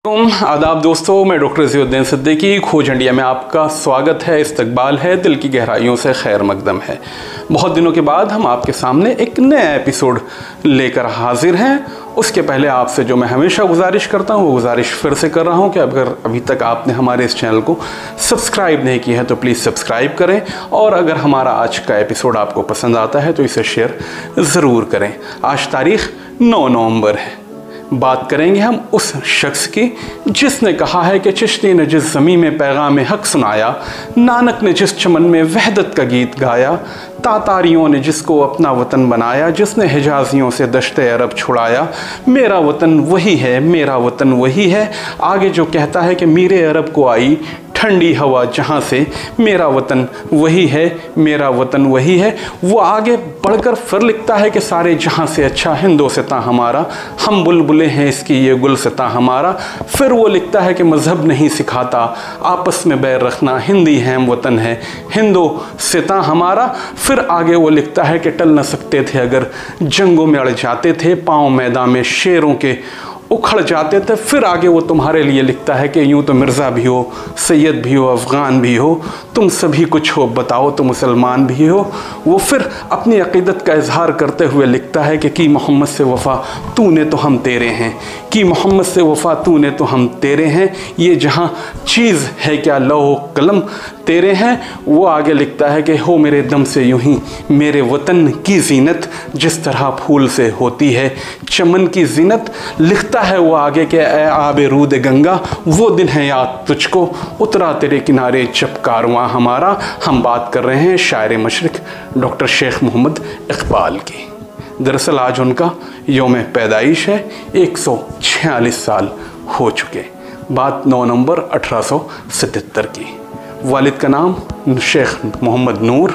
आदाब दोस्तों, मैं डॉक्टर ज़ियाउद्दीन सिद्दीकी खोज इंडिया में आपका स्वागत है। इस्तकबाल है, दिल की गहराइयों से खैर मकदम है। बहुत दिनों के बाद हम आपके सामने एक नया एपिसोड लेकर हाजिर हैं। उसके पहले आपसे जो मैं हमेशा गुजारिश करता हूं वो गुजारिश फिर से कर रहा हूं कि अगर अभी तक आपने हमारे इस चैनल को सब्सक्राइब नहीं किया है तो प्लीज़ सब्सक्राइब करें, और अगर हमारा आज का एपिसोड आपको पसंद आता है तो इसे शेयर ज़रूर करें। आज तारीख़ 9 नवंबर है। बात करेंगे हम उस शख्स की जिसने कहा है कि चिश्ती ने जिस ज़मीं में पैगाम हक सुनाया, नानक ने जिस चमन में वहदत का गीत गाया, तातारियों ने जिसको अपना वतन बनाया, जिसने हिजाजियों से दश्ते अरब छुड़ाया, मेरा वतन वही है, मेरा वतन वही है। आगे जो कहता है कि मीरे अरब को आई ठंडी हवा जहाँ से, मेरा वतन वही है, मेरा वतन वही है। वो आगे बढ़कर फिर लिखता है कि सारे जहाँ से अच्छा हिंदोस्तां हमारा, हम बुलबुलें हैं इसकी ये गुलस्तां हमारा। फिर वो लिखता है कि मज़हब नहीं सिखाता आपस में बैर रखना, हिंदी है वतन है हिंदोस्तां हमारा। फिर आगे वो लिखता है कि टल न सकते थे अगर जंगों में अड़ जाते थे, पाँव मैदान में शेरों के उखड़ जाते थे। फिर आगे वो तुम्हारे लिए लिखता है कि यूँ तो मिर्ज़ा भी हो, सैयद भी हो, अफ़गान भी हो, तुम सभी कुछ हो, बताओ तो मुसलमान भी हो। वो फिर अपनी अक़ीदत का इजहार करते हुए लिखता है कि मोहम्मद से वफ़ा तूने तो हम तेरे हैं, कि मोहम्मद से वफ़ा तूने तो हम तेरे हैं, ये जहाँ चीज़ है क्या लौह कलम तेरे हैं। वो आगे लिखता है कि हो मेरे दम से यूं ही मेरे वतन की ज़ीनत, जिस तरह फूल से होती है चमन की ज़ीनत। लिखता है वो आगे कि ए आबे रूद गंगा, वो दिन है याद तुझको, उतरा तेरे किनारे जब कारवां हमारा। हम बात कर रहे हैं शायर मशरिक़ डॉक्टर शेख मोहम्मद इक़बाल की। दरअसल आज उनका यौम पैदाइश है, 146 साल हो चुके। बात 9 नवंबर 1877 की। वालिद का नाम शेख मोहम्मद नूर,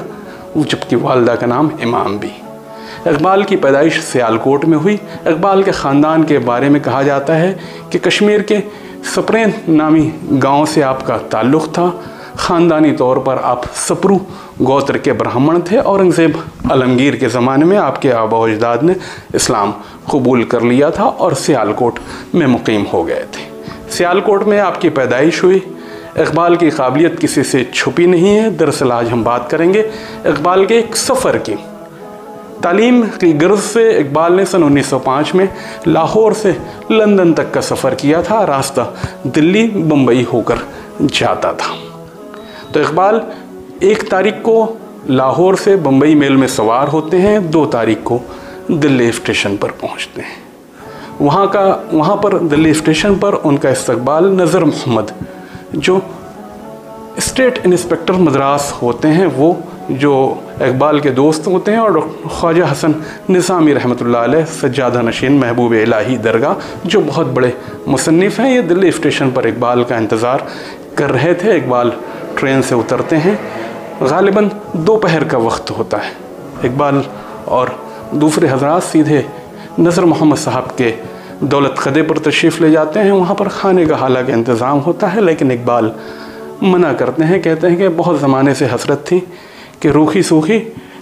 जबकि वालदा का नाम इमाम भी। इक़बाल की पैदाइश सियालकोट में हुई। इक़बाल के ख़ानदान के बारे में कहा जाता है कि कश्मीर के सप्रेन नामी गांव से आपका ताल्लुक़ था। ख़ानदानी तौर पर आप सप्रू गोत्र के ब्राह्मण थे। औरंगज़ेब आलमगीर के ज़माने में आपके आबा व अजदाद ने इस्लाम कबूल कर लिया था और सियालकोट में मुक़ीम हो गए थे। सियालकोट में आपकी पैदाइश हुई। इक़बाल की काबिलियत किसी से छुपी नहीं है। दरअसल आज हम बात करेंगे इक़बाल के एक सफ़र की। तालीम की गर्ज से इक़बाल ने सन 1905 में लाहौर से लंदन तक का सफ़र किया था। रास्ता दिल्ली बम्बई होकर जाता था। तो इक़बाल 1 तारीख को लाहौर से बम्बई मेल में सवार होते हैं, 2 तारीख को दिल्ली स्टेशन पर पहुंचते हैं। वहाँ पर दिल्ली स्टेशन पर उनका इस्तकबाल नज़र मोहम्मद, जो स्टेट इंस्पेक्टर मद्रास होते हैं, वो जो इक़बाल के दोस्त होते हैं, और ख्वाजा हसन निज़ामी रहमतुल्लाह अलैह सज्जादा नशीन महबूब इलाही दरगाह, जो बहुत बड़े मुसन्निफ़ हैं, ये दिल्ली स्टेशन पर इक़बाल का इंतज़ार कर रहे थे। इक़बाल ट्रेन से उतरते हैं। ग़ालिबन दोपहर का वक्त होता है। इक़बाल और दूसरे हज़रात सीधे नज़र मोहम्मद साहब के दौलत क़दे पर तशरीफ़ ले जाते हैं। वहाँ पर खाने का हालांकि इंतज़ाम होता है, लेकिन इक़बाल मना करते हैं। कहते हैं कि बहुत ज़माने से हसरत थी कि रूखी सूखी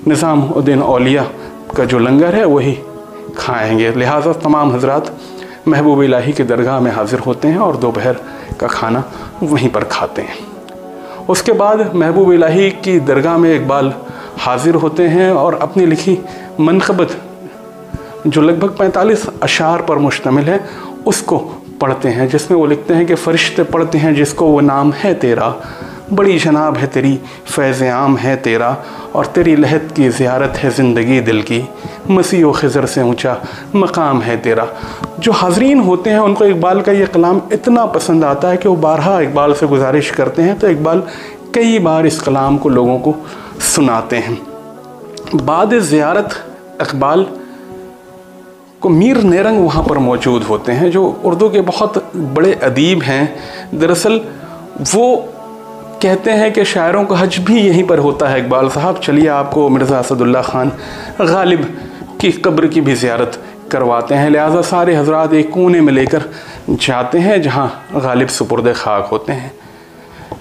निज़ामुद्दीन औलिया का जो लंगर है वही खाएंगे। लिहाजा तमाम हज़रात महबूब इलाही की दरगाह में हाज़िर होते हैं और दोपहर का खाना वहीं पर खाते हैं। उसके बाद महबूब इलाही की दरगाह में इक़बाल हाज़िर होते हैं और अपनी लिखी मनक़बत, जो लगभग 45 अशार पर मुश्तमिल है, उसको पढ़ते हैं, जिसमें वो लिखते हैं कि फ़रिश्ते पढ़ते हैं जिसको वो नाम है तेरा, बड़ी जनाब है तेरी, फैज़ आम है तेरा, और तेरी लहद की ज़ियारत है ज़िंदगी दिल की, मसीह व ख़िज़र से ऊंचा मकाम है तेरा। जो हाज़रीन होते हैं उनको इक़बाल का ये कलाम इतना पसंद आता है कि वो बारहा इक़बाल से गुजारिश करते हैं, तो इक़बाल कई बार इस कलाम को लोगों को सुनाते हैं। बाद ज़ियारत इक़बाल को मीर नेरंग वहाँ पर मौजूद होते हैं, जो उर्दू के बहुत बड़े अदीब हैं। दरअसल वो कहते हैं कि शायरों का हज भी यहीं पर होता है। इक़बाल साहब, चलिए आपको मिर्ज़ा असदुल्ला ख़ान ग़ालिब की कब्र की भी ज़ियारत करवाते हैं। लिहाजा सारे हज़रात एक कोने में लेकर जाते हैं जहाँ ग़ालिब सुपुर्द खाक होते हैं।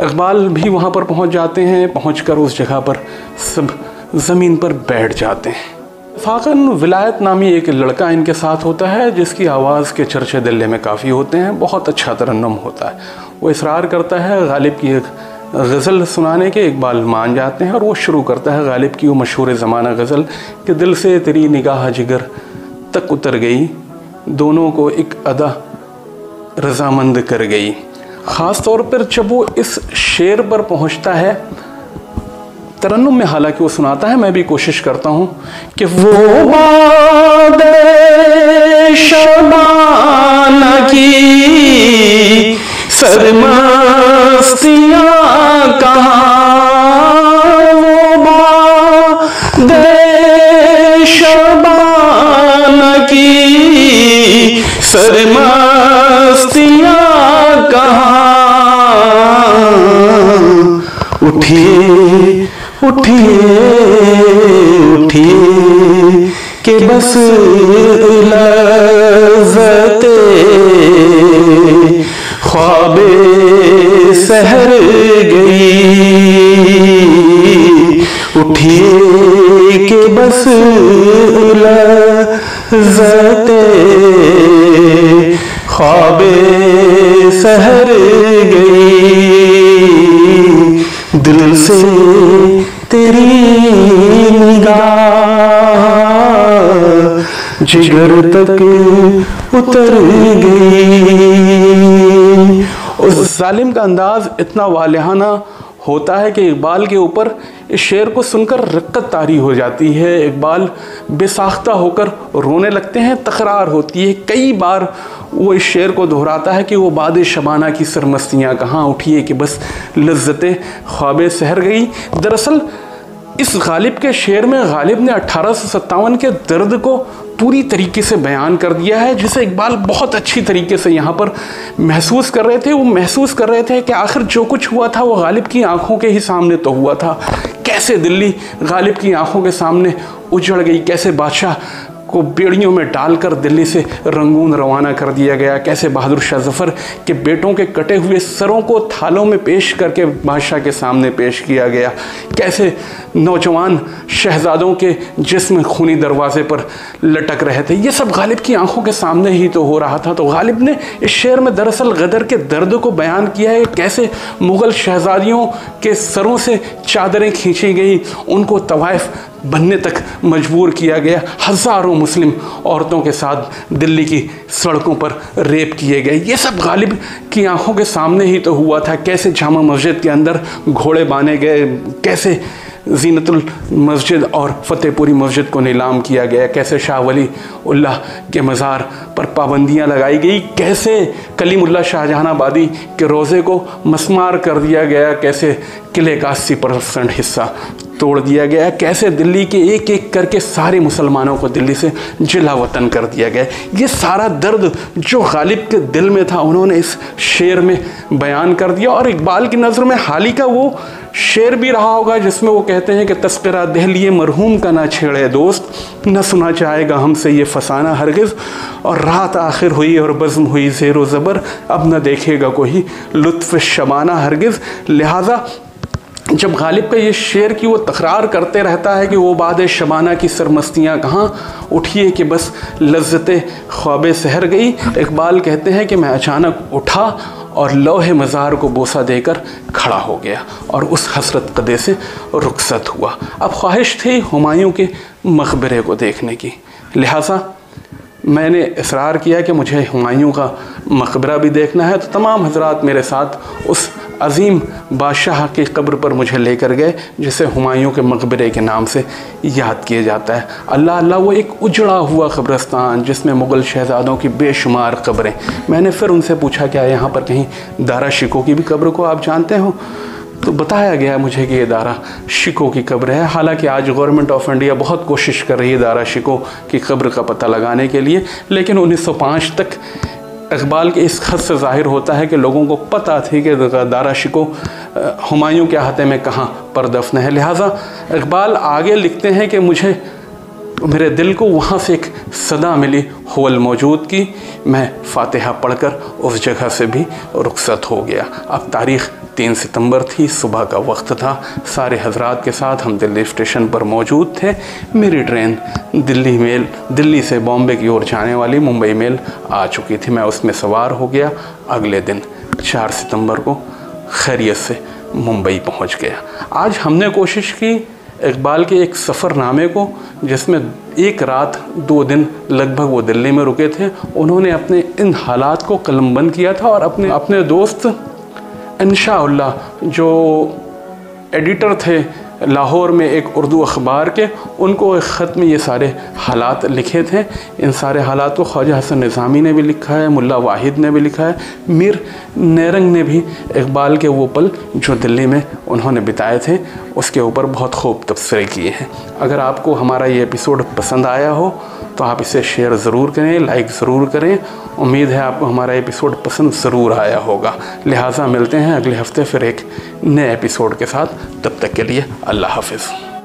इक़बाल भी वहाँ पर पहुँच जाते हैं। पहुँचकर उस जगह पर सब ज़मीन पर बैठ जाते हैं। फाकन विलायत नामी एक लड़का इनके साथ होता है जिसकी आवाज़ के चर्चे दिल्ली में काफ़ी होते हैं, बहुत अच्छा तरन्नुम होता है। वो इसरार करता है गालिब की एक गज़ल सुनाने के, इकबाल मान जाते हैं और वो शुरू करता है गालिब की वो मशहूर ज़माना गज़ल कि दिल से तेरी निगाह जिगर तक उतर गई, दोनों को एक अदा रजामंद कर गई। ख़ास तौर पर जब वो इस शेर पर पहुंचता है तरन्नुम में, हालांकि वो सुनाता है, मैं भी कोशिश करता हूँ कि वो बादे शबाना की सरमस्तियाँ कहाँ, वो बादे शबाना की सरमस्तियाँ कहाँ, उठिए उठिए उठिए के बस लज़्ज़ते ख्वाबे सहर गई, उठिए के बस लज़्ज़ते ख्वाबे सहर गई, दिल से तेरी निगाह जिगर तक उतर गई। उस जालिम का अंदाज इतना वालिहाना होता है कि इकबाल के ऊपर इस शेर को सुनकर रक्कत तारी हो जाती है। इकबाल बेसाख्ता होकर रोने लगते हैं, तकरार होती है। कई बार वो इस शेर को दोहराता है कि वो बाद शबाना की सरमस्तियाँ कहाँ, उठिए कि बस लज़्ज़तें ख्वाबे सहर गई। दरअसल इस गालिब के शेर में गालिब ने 1857 के दर्द को पूरी तरीके से बयान कर दिया है, जिसे इकबाल बहुत अच्छी तरीके से यहाँ पर महसूस कर रहे थे। वो महसूस कर रहे थे कि आखिर जो कुछ हुआ था वो गालिब की आंखों के ही सामने तो हुआ था। कैसे दिल्ली गालिब की आंखों के सामने उजड़ गई, कैसे बादशाह को बेड़ियों में डालकर दिल्ली से रंगून रवाना कर दिया गया, कैसे बहादुर शाह जफ़र के बेटों के कटे हुए सरों को थालों में पेश करके बादशाह के सामने पेश किया गया, कैसे नौजवान शहजादों के जिस्म खूनी दरवाजे पर लटक रहे थे। ये सब गालिब की आंखों के सामने ही तो हो रहा था। तो गालिब ने इस शेर में दरअसल गदर के दर्द को बयान किया है, कैसे मुग़ल शहजादियों के सरों से चादरें खींची गई, उनको तवाइफ बनने तक मजबूर किया गया, हज़ारों मुस्लिम औरतों के साथ दिल्ली की सड़कों पर रेप किए गए। ये सब गालिब की आंखों के सामने ही तो हुआ था। कैसे जामा मस्जिद के अंदर घोड़े बांधे गए, कैसे ज़ीनतुल मस्जिद और फतेहपुरी मस्जिद को नीलाम किया गया, कैसे शाह वली उल्लाह के मज़ार पर पाबंदियां लगाई गई, कैसे कलीमुल्लाह शाहजहानाबादी के रोज़े को मस्मार कर दिया गया, कैसे किले का 80% हिस्सा तोड़ दिया गया, कैसे दिल्ली के एक एक करके सारे मुसलमानों को दिल्ली से जिला वतन कर दिया गया। ये सारा दर्द जो गालिब के दिल में था उन्होंने इस शेर में बयान कर दिया। और इकबाल की नज़र में हाल ही का वो शेर भी रहा होगा जिसमें वो कहते हैं कि तस्करा दहलिए मरहूम का ना छेड़े दोस्त, न सुना चाहेगा हमसे ये फसाना हरगिज़, और रात आखिर हुई और बज़्म हुई ज़ेरो ज़बर, अब न देखेगा कोई लुत्फ़ शबाना हरगिज़। लिहाजा जब गालिब का ये शेर की वो तकरार करते रहता है कि वो बाद शबाना की सरमस्तियाँ कहाँ, उठिए कि बस लज़्ज़तें ख्वाबे सहर गई, इकबाल कहते हैं कि मैं अचानक उठा और लौहे मज़ार को बोसा देकर खड़ा हो गया और उस हसरत कदे से रुखसत हुआ। अब ख्वाहिश थी हुमायूं के मकबरे को देखने की, लिहाजा मैंने इसरार किया कि मुझे हुमायूं का मकबरा भी देखना है। तो तमाम हजरात मेरे साथ उस अज़ीम बादशाह की कब्र पर मुझे लेकर गए जिसे हुमायूं के मकबरे के नाम से याद किया जाता है। अल्लाह अल्लाह, वो एक उजड़ा हुआ कब्रिस्तान जिसमें मुग़ल शहज़ादों की बेशुमार कब्रें। मैंने फिर उनसे पूछा क्या यहाँ पर कहीं दारा शिकोह की भी कब्र को आप जानते हो? तो बताया गया मुझे कि ये दारा शिकोह की कब्र है। हालांकि आज गवर्नमेंट ऑफ इंडिया बहुत कोशिश कर रही है दारा शिकोह की कब्र का पता लगाने के लिए, लेकिन 1905 तक इकबाल के इस खत से ज़ाहिर होता है कि लोगों को पता थी कि दारा शिकोह हुमायूं के अहाते में कहाँ पर दफन है। लिहाजा इकबाल आगे लिखते हैं कि मुझे मेरे दिल को वहाँ से एक सदा मिली हुवल मौजूद की, मैं फातिहा पढ़कर उस जगह से भी रुखसत हो गया। अब तारीख़ 3 सितंबर थी, सुबह का वक्त था। सारे हजरात के साथ हम दिल्ली स्टेशन पर मौजूद थे। मेरी ट्रेन दिल्ली से बॉम्बे की ओर जाने वाली मुंबई मेल आ चुकी थी। मैं उसमें सवार हो गया। अगले दिन 4 सितंबर को खैरियत से मुंबई पहुंच गया। आज हमने कोशिश की इकबाल के एक सफ़रनामे को, जिसमें 1 रात 2 दिन लगभग वो दिल्ली में रुके थे, उन्होंने अपने इन हालात को कलमबंद किया था और अपने दोस्त इंशाअल्लाह जो एडिटर थे लाहौर में एक उर्दू अखबार के, उनको एक ख़त में ये सारे हालात लिखे थे। इन सारे हालात को ख्वाजा हसन निज़ामी ने भी लिखा है, मुल्ला वाहिद ने भी लिखा है, मीर नेरंग ने भी इकबाल के वो पल जो दिल्ली में उन्होंने बिताए थे उसके ऊपर बहुत खूब तबसरे किए हैं। अगर आपको हमारा ये एपिसोड पसंद आया हो तो आप इसे शेयर ज़रूर करें, लाइक ज़रूर करें। उम्मीद है आपको हमारा एपिसोड पसंद ज़रूर आया होगा। लिहाजा मिलते हैं अगले हफ्ते फिर एक नए एपिसोड के साथ। तब तक के लिए अल्लाह हाफ़िज़।